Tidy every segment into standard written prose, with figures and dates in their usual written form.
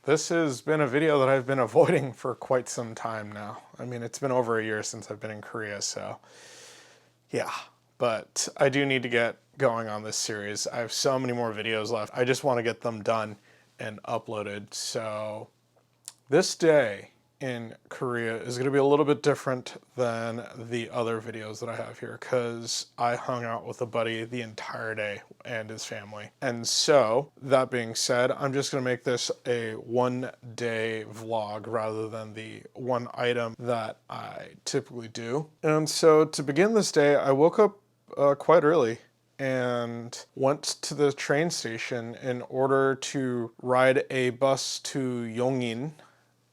This has been a video that I've been avoiding for quite some time now. I mean, it's been over a year since I've been in Korea, so yeah. But I do need to get going on this series. I have so many more videos left. I just want to get them done and uploaded. So this day in Korea is going to be a little bit different than the other videos that I have here because I hung out with a buddy the entire day and his family. And so, that being said, I'm just going to make this a one-day vlog rather than the one item that I typically do. And so, to begin this day, I woke up quite early and went to the train station in order to ride a bus to Yongin.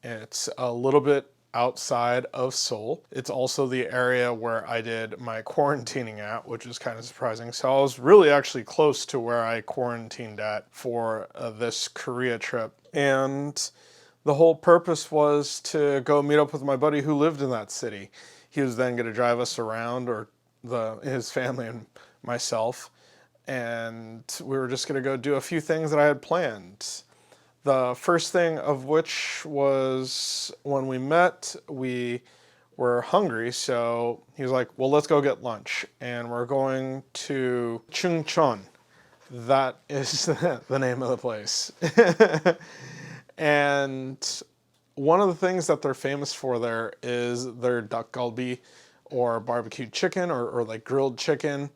It's a little bit outside of Seoul. It's also the area where I did my quarantining at, which is kind of surprising. So I was really actually close to where I quarantined at for this Korea trip. And the whole purpose was to go meet up with my buddy who lived in that city. He was then going to drive us around, or his family and myself. And we were just going to go do a few things that I had planned. The first thing of which was when we met, we were hungry, so he was like, well, let's go get lunch. And we're going to Chuncheon. That is the name of the place. And one of the things that they're famous for there is their Dakgal-bi, or barbecued chicken, or like grilled chicken.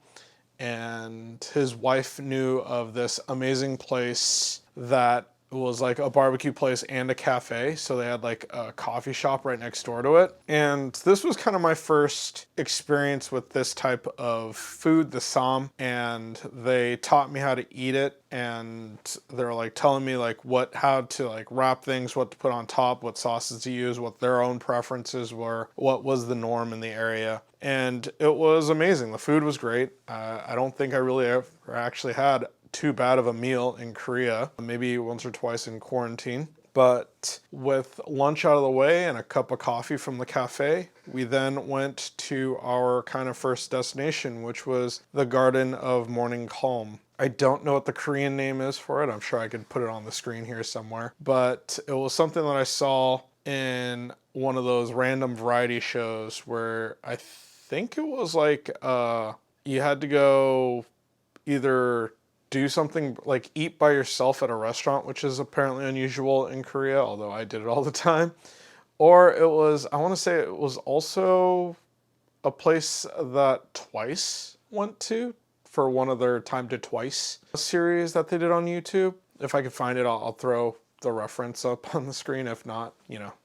And his wife knew of this amazing place that was like a barbecue place and a cafe, so they had like a coffee shop right next door to it. And this was kind of my first experience with this type of food, the sam, and they taught me how to eat it, and they were like telling me like how to like wrap things, what to put on top, what sauces to use, what their own preferences were, what was the norm in the area. And it was amazing. The food was great. I don't think I really ever actually had too bad of a meal in Korea, maybe once or twice in quarantine. But with lunch out of the way and a cup of coffee from the cafe, we then went to our kind of first destination, which was the Garden of Morning Calm. I don't know what the Korean name is for it. I'm sure I could put it on the screen here somewhere. But it was something that I saw in one of those random variety shows where I think it was like you had to go either do something like eat by yourself at a restaurant, which is apparently unusual in Korea, although I did it all the time. Or it was, I want to say it was also a place that Twice went to for one of their Time to Twice series that they did on YouTube. If I could find it, I'll throw the reference up on the screen. If not,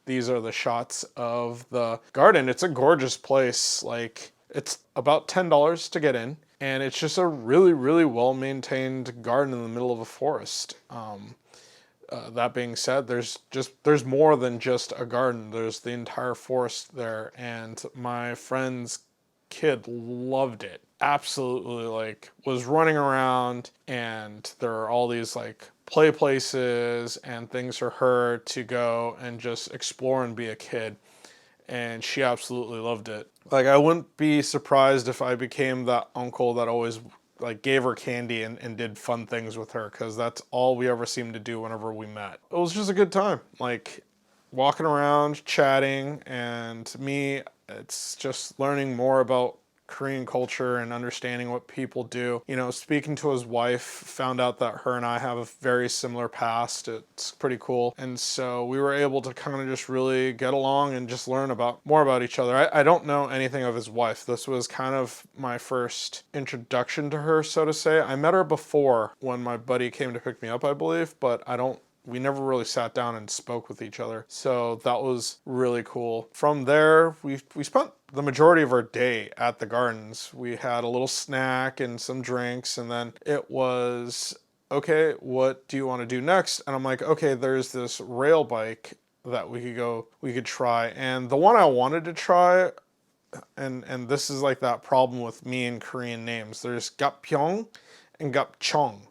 these are the shots of the garden. It's a gorgeous place. Like, it's about $10 to get in. And it's just a really, really well-maintained garden in the middle of a forest. That being said, there's more than just a garden. There's the entire forest there, and my friend's kid loved it. Absolutely, like, was running around, and there are all these like play places and things for her to go and just explore and be a kid. And she absolutely loved it. Like, I wouldn't be surprised if I became that uncle that always like gave her candy and did fun things with her, because that's all we ever seemed to do whenever we met. It was just a good time, like walking around, chatting, and me, it's just learning more about Korean culture and understanding what people do. Speaking to his wife, found out that her and I have a very similar past. It's pretty cool. And so we were able to kind of just really get along and just learn more about each other. I don't know anything of his wife. This was kind of my first introduction to her, so to say. I met her before when my buddy came to pick me up, I believe, but we never really sat down and spoke with each other. So that was really cool. From there, we spent the majority of our day at the gardens. We had a little snack and some drinks, and then it was, okay, what do you want to do next? And I'm like, okay, there's this rail bike that we could try. And the one I wanted to try, and this is like that problem with me and Korean names. There's Gapyeong and Gapcheong,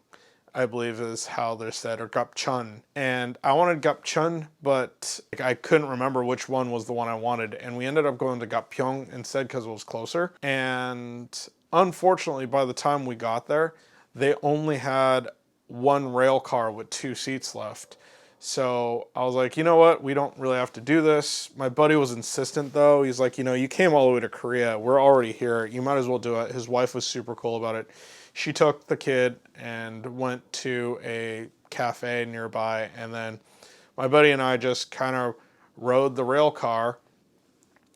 I believe is how they're said, or Gapcheon. And I wanted Gapcheon, but I couldn't remember which one was the one I wanted. And we ended up going to Gapyeong instead because it was closer. And unfortunately, by the time we got there, they only had one rail car with 2 seats left. So I was like, you know what? We don't really have to do this. My buddy was insistent though. He's like, you came all the way to Korea. We're already here. You might as well do it. His wife was super cool about it. She took the kid and went to a cafe nearby. And then my buddy and I just kind of rode the rail car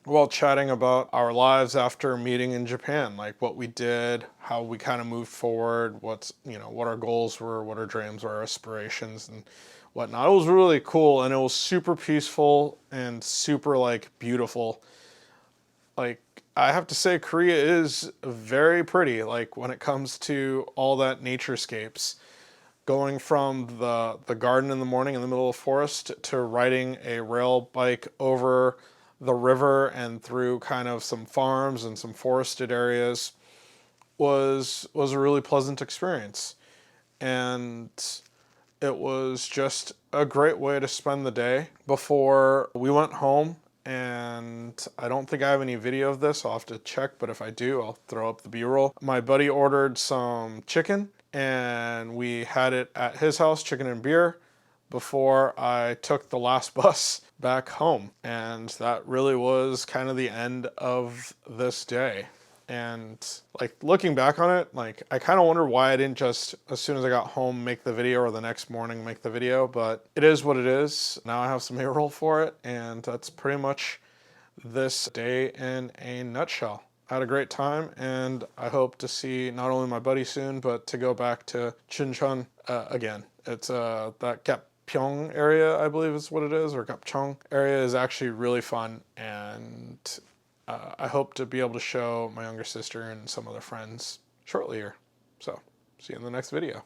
while chatting about our lives after meeting in Japan, like what we did, how we kind of moved forward, what our goals were, what our dreams were, our aspirations, and whatnot. It was really cool, and it was super peaceful and super like beautiful. Like I have to say, Korea is very pretty. Like when it comes to all that naturescapes, going from the garden in the morning in the middle of the forest to riding a rail bike over the river and through kind of some farms and some forested areas was a really pleasant experience. And it was just a great way to spend the day before we went home. And I don't think I have any video of this. I'll have to check, but if I do, I'll throw up the B-roll. My buddy ordered some chicken and we had it at his house, chicken and beer, before I took the last bus back home. And that really was kind of the end of this day. And like looking back on it, like I kind of wonder why I didn't just, as soon as I got home, make the video, or the next morning make the video, but it is what it is. Now I have some A-roll for it, and that's pretty much this day in a nutshell. I had a great time, and I hope to see not only my buddy soon, but to go back to Chuncheon again. It's that Gapyeong area, I believe is what it is, or Gapcheong area is actually really fun, and I hope to be able to show my younger sister and some other friends shortly here. So, see you in the next video.